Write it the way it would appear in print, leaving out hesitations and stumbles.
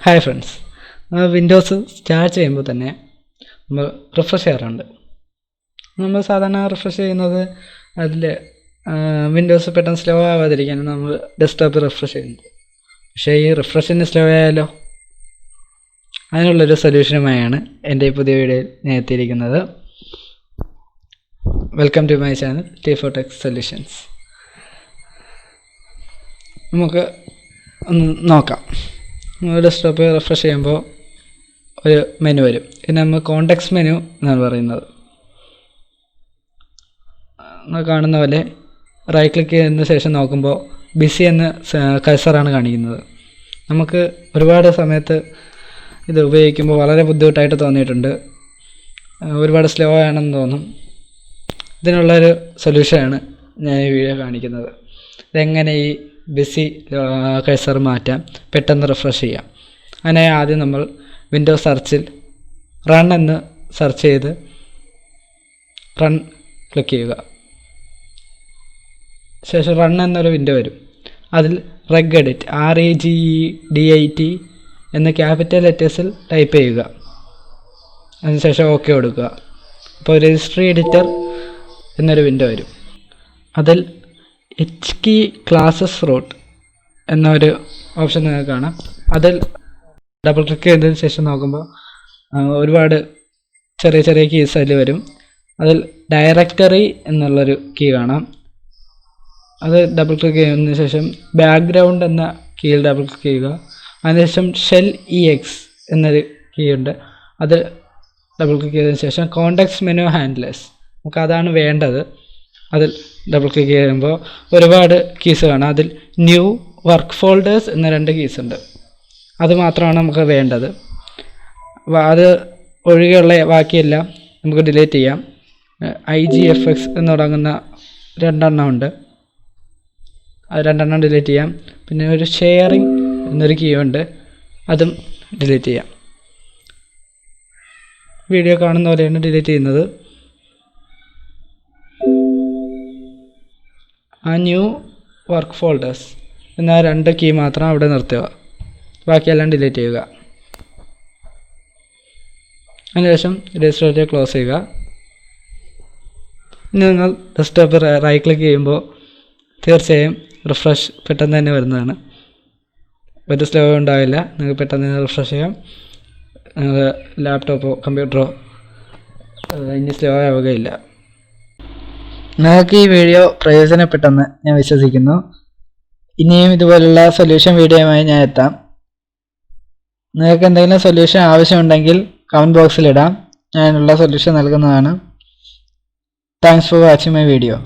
Hi friends, Windows start ചെയ്യുമ്പോൾ തന്നെ നമ്മൾ റിഫ്രഷ് ചെയ്യാറുണ്ട്. നമ്മൾ സാധാരണ റിഫ്രഷ് ചെയ്യുന്നത് അതിൽ വിൻഡോസ് പെട്ടെന്ന് സ്ലോ ആവാതിരിക്കാൻ നമ്മൾ ഡെസ്ക്ടോപ്പ് റിഫ്രഷ് ചെയ്യുന്നത്. പക്ഷേ ഈ റിഫ്രഷിന് സ്ലോ ആയാലോ? അതിനുള്ളൊരു സൊല്യൂഷനുമായാണ് എൻ്റെ ഈ പുതിയ വീഡിയോയിൽ ഞാൻ എത്തിയിരിക്കുന്നത്. Welcome to my channel T4 Tech Solutions. നമുക്ക് ഒന്ന് നോക്കാം. ഡെസ്ക്ടോപ്പ് റിഫ്രഷ് ചെയ്യുമ്പോൾ ഒരു മെനു വരും. പിന്നെ നമ്മൾ കോണ്ടെക്സ്റ്റ് മെനു എന്നാണ് പറയുന്നത്. നമ്മൾ കാണുന്ന പോലെ റൈറ്റ് ക്ലിക്ക് ചെയ്തതിന് ശേഷം നോക്കുമ്പോൾ ബിസി എന്ന കഴ്സറാണ് കാണിക്കുന്നത്. നമുക്ക് ഒരുപാട് സമയത്ത് ഇത് ഉപയോഗിക്കുമ്പോൾ വളരെ ബുദ്ധിമുട്ടായിട്ട് തോന്നിയിട്ടുണ്ട്. ഒരുപാട് സ്ലോ ആണെന്ന് തോന്നും. ഇതിനുള്ളൊരു സൊല്യൂഷനാണ് ഞാൻ ഈ വീഡിയോ കാണിക്കുന്നത്. ഇതെങ്ങനെ ഈ ബിസി കഴ്സർ മാറ്റാം, പെട്ടെന്ന് റിഫ്രഷ് ചെയ്യാം. അങ്ങനെ ആദ്യം നമ്മൾ വിൻഡോസ് സെർച്ചിൽ റൺ എന്ന് സെർച്ച് ചെയ്ത് റൺ ക്ലിക്ക് ചെയ്യുക. ശേഷം റൺ എന്നൊരു വിൻഡോ വരും. അതിൽ RegEdit REGEDIT എന്ന് ക്യാപിറ്റൽ ലെറ്റേഴ്സിൽ ടൈപ്പ് ചെയ്യുക. അതിനുശേഷം ഓക്കെ കൊടുക്കുക. അപ്പോൾ രജിസ്ട്രി എഡിറ്റർ എന്നൊരു വിൻഡോ വരും. അതിൽ HKey ക്ലാസസ് റൂട്ട് എന്നൊരു ഓപ്ഷൻ നിങ്ങൾക്ക് കാണാം. അതിൽ ഡബിൾ ക്ലിക്ക് ചെയ്തതിന് ശേഷം നോക്കുമ്പോൾ ഒരുപാട് ചെറിയ ചെറിയ കീസ് അതിൽ വരും. അതിൽ ഡയറക്ടറി എന്നുള്ളൊരു കീ കാണാം. അത് ഡബിൾ ക്ലിക്ക് ചെയ്തതിന് ശേഷം ബാക്ക്ഗ്രൗണ്ട് എന്ന കീയിൽ ഡബിൾ ക്ലിക്ക് ചെയ്യുക. അതിനുശേഷം ഷെൽ EX എന്നൊരു കീ ഉണ്ട്. അത് ഡബിൾ ക്ലിക്ക് ചെയ്തതിന് ശേഷം കോണ്ടെക്സ്റ്റ് മെനു ഹാൻഡ്ലേഴ്സ്, നമുക്ക് അതാണ് വേണ്ടത്. അതിൽ ഡബിൾ ക്ലിക്ക് ചെയ്യുമ്പോൾ ഒരുപാട് കീസ് കാണാം. അതിൽ ന്യൂ വർക്ക് ഫോൾഡേഴ്സ് എന്ന 2 കീസ് ഉണ്ട്. അത് മാത്രമാണ് നമുക്ക് വേണ്ടത്. അത് ഒഴികെയുള്ള ബാക്കിയെല്ലാം നമുക്ക് ഡിലീറ്റ് ചെയ്യാം. IGFX എന്ന് തുടങ്ങുന്ന 2 എണ്ണം ഉണ്ട്. അത് 2 എണ്ണം ഡിലീറ്റ് ചെയ്യാം. പിന്നെ ഒരു ഷെയറിംഗ് എന്നൊരു കീ ഉണ്ട്, അതും ഡിലീറ്റ് ചെയ്യാം. വീഡിയോ കാണുന്ന പോലെയാണ് ഡിലീറ്റ് ചെയ്യുന്നത്. ആ ന്യൂ വർക്ക് ഫോൾഡേഴ്സ് എന്ന 2 കീ മാത്രം അവിടെ നിർത്തുക. ബാക്കിയെല്ലാം ഡിലീറ്റ് ചെയ്യുക. അതിനുശേഷം രജിസ്റ്റർ എഡിറ്റർ ക്ലോസ് ചെയ്യുക. ഇനി നിങ്ങൾ ഡെസ്ക്ടോപ്പ് റൈറ്റ് ക്ലിക്ക് ചെയ്യുമ്പോൾ തീർച്ചയായും റിഫ്രഷ് പെട്ടെന്ന് തന്നെ വരുന്നതാണ്. ഒരു സ്ലോ ഉണ്ടാവില്ല. നിങ്ങൾക്ക് പെട്ടെന്ന് തന്നെ റിഫ്രഷ് ചെയ്യാം. ലാപ്ടോപ്പോ കമ്പ്യൂട്ടറോ ഇനി സ്ലോ ആവുകയില്ല. നിങ്ങൾക്ക് ഈ വീഡിയോ പ്രയോജനപ്പെട്ടെന്ന് ഞാൻ വിശ്വസിക്കുന്നു. ഇനിയും ഇതുപോലുള്ള സൊല്യൂഷൻ വീഡിയോയുമായി ഞാൻ എത്താം. നിങ്ങൾക്ക് എന്തെങ്കിലും സൊല്യൂഷൻ ആവശ്യമുണ്ടെങ്കിൽ കമൻറ്റ് ബോക്സിൽ ഇടാം. ഞാനുള്ള സൊല്യൂഷൻ നൽകുന്നതാണ്. Thanks for watching my video.